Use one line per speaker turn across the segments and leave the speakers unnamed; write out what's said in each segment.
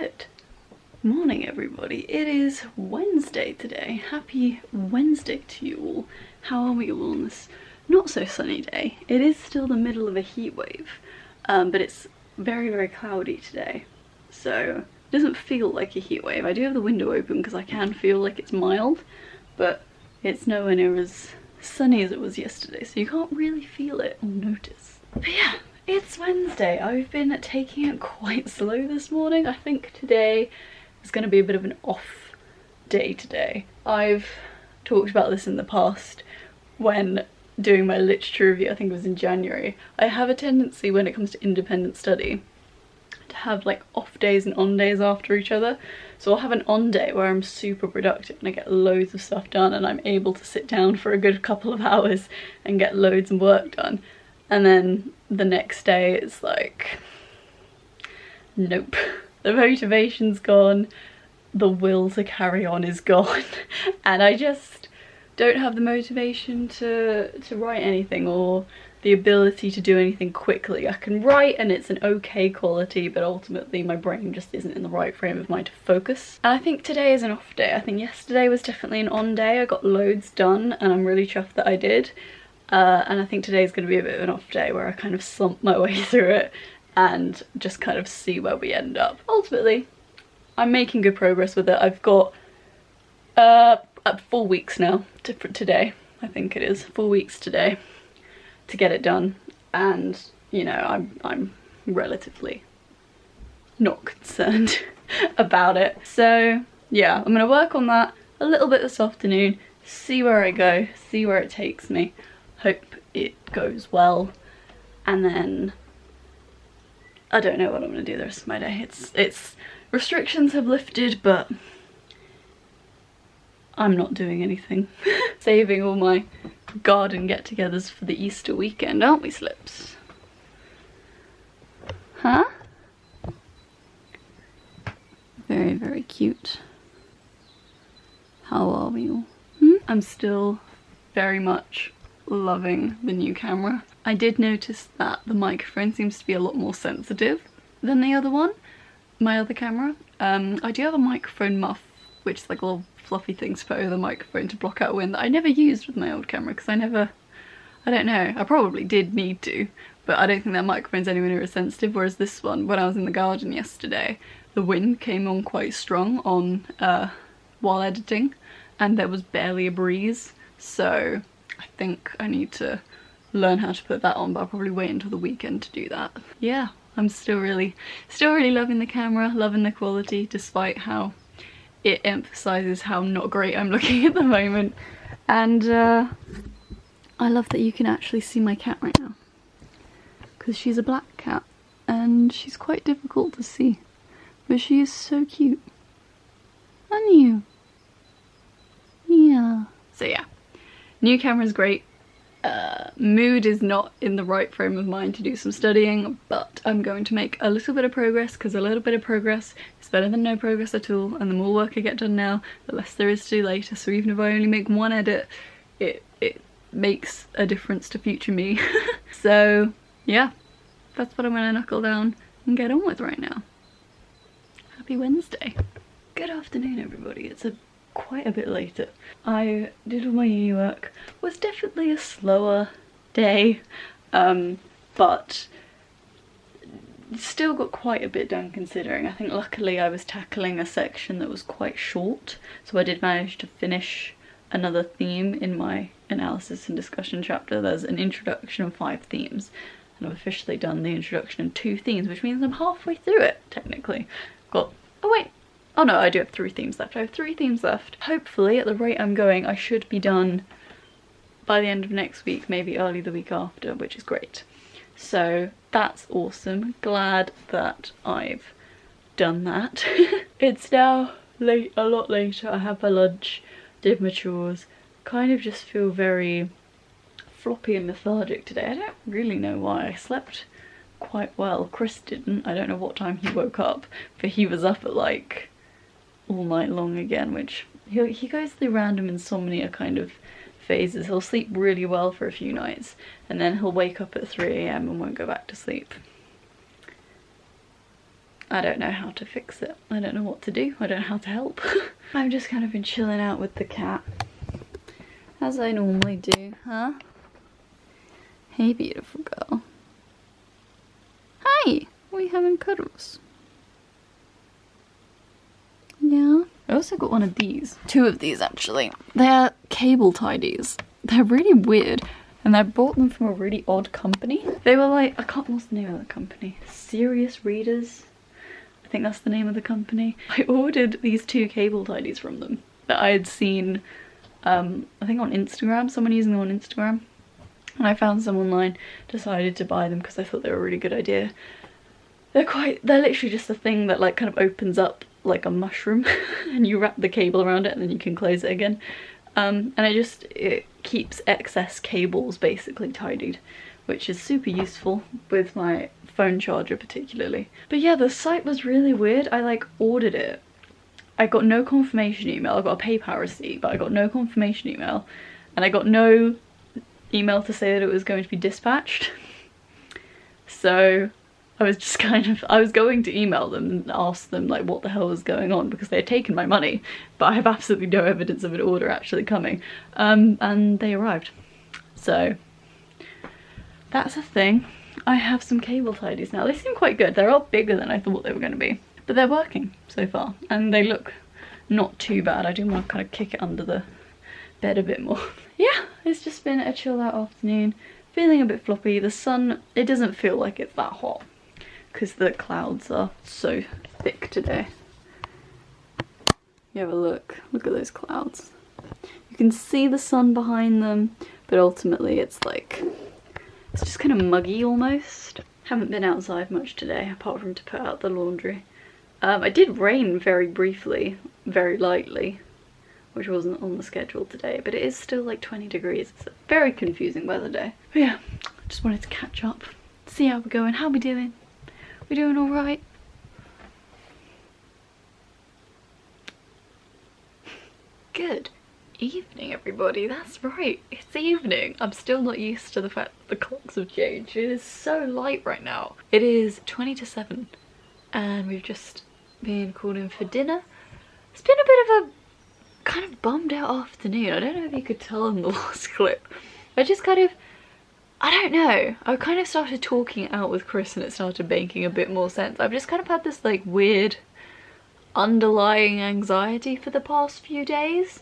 Good morning, everybody. It is Wednesday today. Happy Wednesday to you all. How are we all on this not so sunny day? It is still the middle of a heat wave, but it's very, very cloudy today, so it doesn't feel like a heat wave. I do have the window open because I can feel like it's mild, but it's nowhere near as sunny as it was yesterday, so you can't really feel it or notice. But yeah, it's Wednesday. I've been taking it quite slow this morning. I think today is going to be a bit of an off day today. I've talked about this in the past when doing my literature review. I think it was in January. I have a tendency when it comes to independent study to have like off days and on days after each other. So I'll have an on day where I'm super productive and I get loads of stuff done and I'm able to sit down for a good couple of hours and get loads of work done. And then the next day it's like, nope. The motivation's gone, the will to carry on is gone, and I just don't have the motivation to write anything or the ability to do anything quickly. I can write and it's an okay quality, but ultimately my brain just isn't in the right frame of mind to focus. And I think today is an off day. I think yesterday was definitely an on day. I got loads done and I'm really chuffed that I did. And I think today's going to be a bit of an off day where I kind of slump my way through it and just kind of see where we end up. Ultimately, I'm making good progress with it. I've got 4 weeks now to today. I think it is 4 weeks today to get it done, and you know, I'm relatively not concerned about it. So yeah, I'm gonna work on that a little bit this afternoon, see where I go, see where it takes me. Hope it goes well, and then I don't know what I'm gonna do the rest of my day. It's restrictions have lifted, but I'm not doing anything. Saving all my garden get-togethers for the Easter weekend, aren't we, Slips? Huh? Very, very cute. How are we all? I'm still very much loving the new camera. I did notice that the microphone seems to be a lot more sensitive than the other one, my other camera. I do have a microphone muff, which is like a little fluffy thing to put over the microphone to block out wind, that I never used with my old camera because I don't know, I probably did need to, but I don't think that microphone's anywhere near as sensitive, whereas this one, when I was in the garden yesterday, the wind came on quite strong on while editing, and there was barely a breeze, so I think I need to learn how to put that on, but I'll probably wait until the weekend to do that. Yeah, I'm still really loving the camera, loving the quality, despite how it emphasises how not great I'm looking at the moment. And I love that you can actually see my cat right now, because she's a black cat and she's quite difficult to see, but she is so cute. Aren't you? Yeah. So yeah, new camera's great. Mood is not in the right frame of mind to do some studying, but I'm going to make a little bit of progress, because a little bit of progress is better than no progress at all, and the more work I get done now, the less there is to do later. So even if I only make one edit, it makes a difference to future me. So yeah, that's what I'm gonna knuckle down and get on with right now. Happy Wednesday. Good afternoon, everybody. It's quite a bit later. I did all my uni work. Was definitely a slower day, but still got quite a bit done considering. I think luckily I was tackling a section that was quite short, so I did manage to finish another theme in my analysis and discussion chapter. There's an introduction and 5 themes, and I've officially done the introduction and 2 themes, which means I'm halfway through it technically. Oh no, I do have 3 themes left. I have 3 themes left. Hopefully, at the rate I'm going, I should be done by the end of next week, maybe early the week after, which is great. So that's awesome. Glad that I've done that. It's now late, a lot later. I had my lunch, did my chores, kind of just feel very floppy and lethargic today. I don't really know why. I slept quite well. Chris didn't. I don't know what time he woke up, but he was up at like all night long again, which he goes through random insomnia kind of phases. He'll sleep really well for a few nights and then he'll wake up at 3 AM and won't go back to sleep. I don't know how to fix it. I don't know what to do. I don't know how to help. I've just kind of been chilling out with the cat, as I normally do, huh? Hey, beautiful girl. Hi! Are we having cuddles? Yeah. I also got one of these. 2 of these, actually. They're cable tidies. They're really weird. And I bought them from a really odd company. They were like, what's the name of the company? Serious Readers? I think that's the name of the company. I ordered these 2 cable tidies from them that I had seen, I think on Instagram, someone using them on Instagram. And I found some online, decided to buy them because I thought they were a really good idea. They're literally just a thing that like kind of opens up like a mushroom and you wrap the cable around it and then you can close it again. And it keeps excess cables basically tidied, which is super useful with my phone charger particularly. But yeah, the site was really weird. I like ordered it. I got no confirmation email. I got a PayPal receipt, but I got no confirmation email. And I got no email to say that it was going to be dispatched. So I was just I was going to email them and ask them like what the hell was going on, because they had taken my money, but I have absolutely no evidence of an order actually coming. And they arrived. So that's a thing. I have some cable tidies now. They seem quite good. They're a lot bigger than I thought they were going to be, but they're working so far and they look not too bad. I do want to kind of kick it under the bed a bit more. Yeah, it's just been a chill out afternoon. Feeling a bit floppy. The sun, it doesn't feel like it's that hot because the clouds are so thick today. You have a look at those clouds. You can see the sun behind them, but ultimately it's just kind of muggy almost. Haven't been outside much today apart from to put out the laundry. I did rain very briefly, very lightly, which wasn't on the schedule today, but it is still like 20 degrees. It's a very confusing weather day. But yeah, just wanted to catch up, see how we're going, how we doing. We doing all right? Good evening, everybody. That's right, it's evening. I'm still not used to the fact that the clocks have changed. It is so light right now. It is 20 to 7 and we've just been called in for dinner. It's been a bit of a kind of bummed out afternoon. I don't know if you could tell in the last clip. I just kind of, I don't know. I kind of started talking it out with Chris and it started making a bit more sense. I've just kind of had this like weird underlying anxiety for the past few days.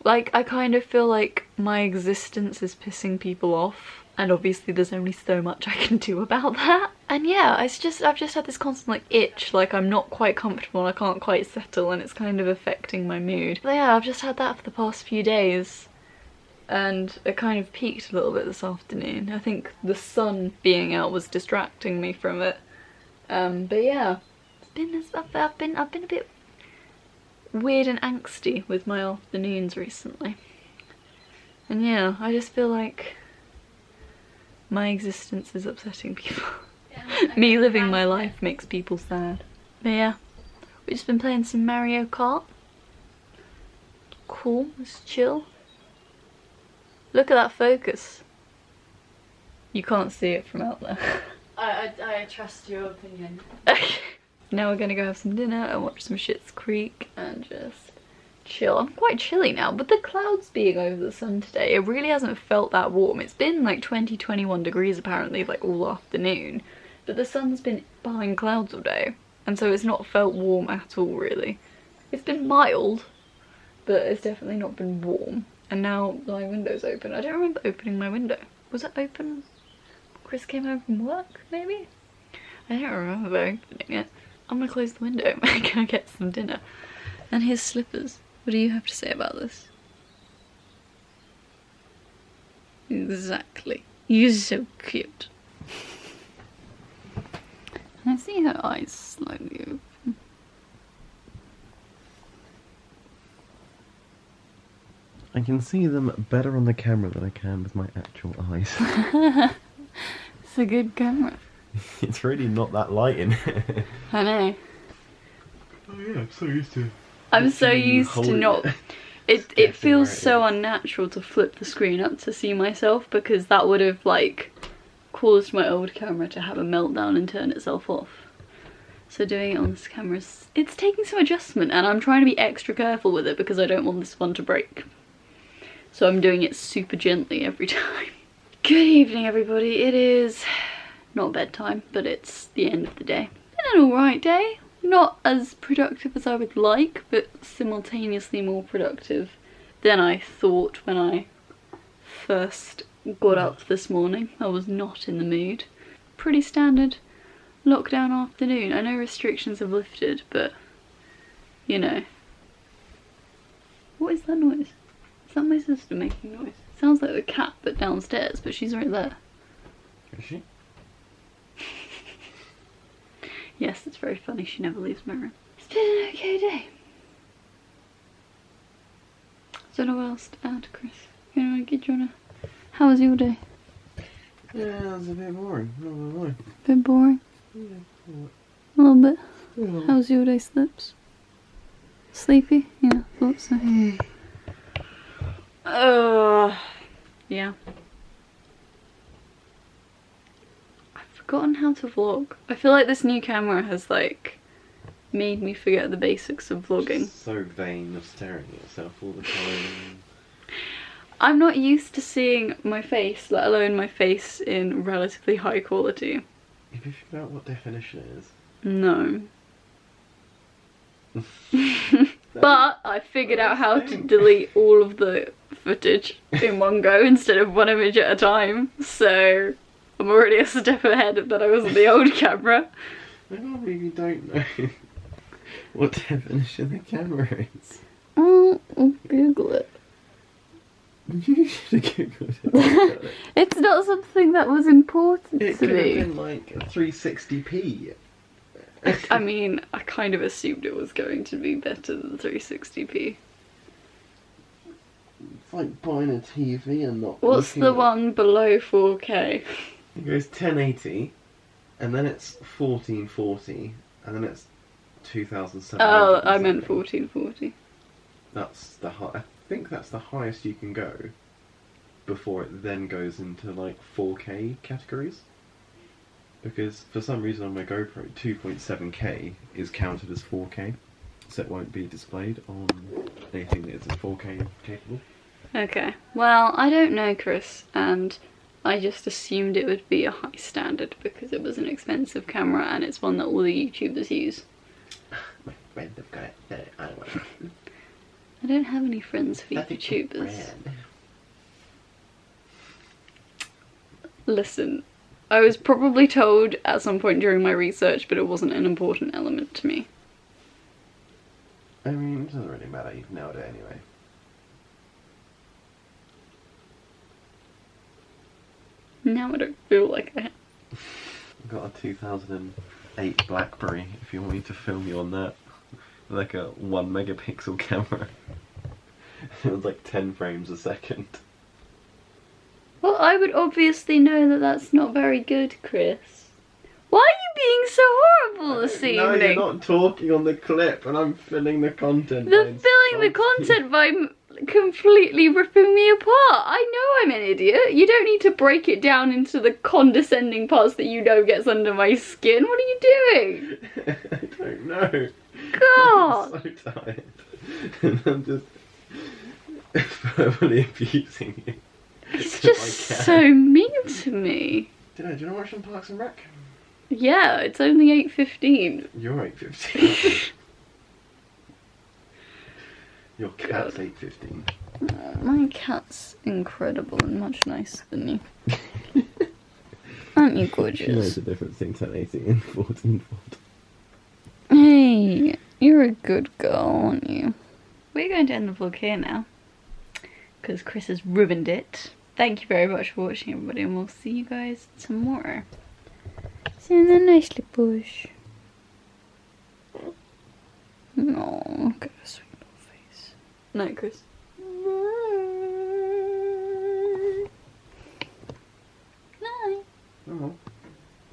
Like I kind of feel like my existence is pissing people off. And obviously there's only so much I can do about that. And yeah, I've just had this constant like itch, like I'm not quite comfortable and I can't quite settle and it's kind of affecting my mood. But yeah, I've just had that for the past few days. And it kind of peaked a little bit this afternoon. I think the sun being out was distracting me from it. But yeah, I've been a bit weird and angsty with my afternoons recently. And yeah, I just feel like my existence is upsetting people. Yeah, me living my life makes people sad. But yeah, we've just been playing some Mario Kart. Cool, it's chill. Look at that focus. You can't see it from out there.
I trust your opinion.
Now we're gonna go have some dinner and watch some Schitt's Creek and just chill. I'm quite chilly now, but the clouds being over the sun today, it really hasn't felt that warm. It's been like 20-21 degrees apparently like all afternoon, but the sun's been behind clouds all day and so it's not felt warm at all really. It's been mild, but it's definitely not been warm. And now my window's open. I don't remember opening my window. Was it open when Chris came home from work maybe? I don't remember opening it. I'm gonna close the window and go get some dinner. And here's slippers. What do you have to say about this? Exactly. You're so cute. And I see her eyes slightly open.
I can see them better on the camera than I can with my actual eyes.
It's a good camera.
It's really not that light in here.
I know.
Oh yeah, I'm so used to.
I'm so used to not. It feels so unnatural to flip the screen up to see myself, because that would have like caused my old camera to have a meltdown and turn itself off. So doing it on this camera, it's taking some adjustment, and I'm trying to be extra careful with it because I don't want this one to break. So I'm doing it super gently every time. Good evening, everybody. It is not bedtime, but it's the end of the day. Been an alright day. Not as productive as I would like, but simultaneously more productive than I thought when I first got up this morning. I was not in the mood. Pretty standard lockdown afternoon. I know restrictions have lifted, but you know. What is that noise? Is that my sister making noise? Sounds like the cat but downstairs, but she's right there.
Is she?
Yes, it's very funny, she never leaves my room. It's been an okay day. Don't know what else to add, Chris. How was your day?
Yeah, it was a bit boring. Not gonna lie.
Bit boring?
Yeah.
A little bit.
Yeah.
How was your day, Slips? Sleepy? Yeah, thought so. Yeah. I've forgotten how to vlog. I feel like this new camera has like made me forget the basics of vlogging.
So vain of staring at yourself all the time.
I'm not used to seeing my face, let alone my face in relatively high quality.
Have you figured out what definition it is?
No. But I figured out how to delete all of the footage in one go instead of one image at a time. So I'm already a step ahead than I was on the old camera.
I really don't know what definition the camera is.
I'll Google it.
You should have googled it.
It's not something that was important
It
to
could have
me.
been like 360p.
I mean, I kind of assumed it was going to be better than 360p.
It's like buying a TV and not.
What's the one below 4K?
It goes 1080, and then it's 1440, and then it's 2700.
Oh, I meant 1440.
That's the high. I think that's the highest you can go before it then goes into like 4K categories. Because for some reason on my GoPro, 2.7K is counted as 4K, so it won't be displayed on anything that is 4K capable.
Okay, well, I don't know, Chris, and I just assumed it would be a high standard because it was an expensive camera and it's one that all the YouTubers use.
My friend have got it. I want it.
I don't have any friends for
That's a good
YouTubers.
brand.
Listen, I was probably told at some point during my research, but it wasn't an important element to me.
I mean, it doesn't really matter. You've nailed it anyway.
Now I don't feel like I have.
I've got a 2008 BlackBerry if you want me to film you on that. Like a 1 megapixel camera. It was like 10 frames a second.
Well, I would obviously know that that's not very good, Chris. Why are you being so horrible this evening?
No, you're not talking on the clip and I'm filling the content.
They're filling the content by completely ripping me apart. I know I'm an idiot. You don't need to break it down into the condescending parts that you know gets under my skin. What are you doing?
I don't know.
God.
I'm so tired. And I'm just verbally abusing you.
It's just so mean to me.
Do you want to watch some Parks and Rec?
Yeah, it's only 8:15.
You're 8:15. Your cat's
God.
8:15.
My cat's incredible and much nicer than you. Aren't you
She knows
gorgeous?
the difference between 1080 and 1440.
Hey, you're a good girl, aren't you? We're going to end the vlog here now, because Chris has ruined it. Thank you very much for watching, everybody, and we'll see you guys tomorrow. See you in the nicely bush. No, look at her sweet little face. No, Chris.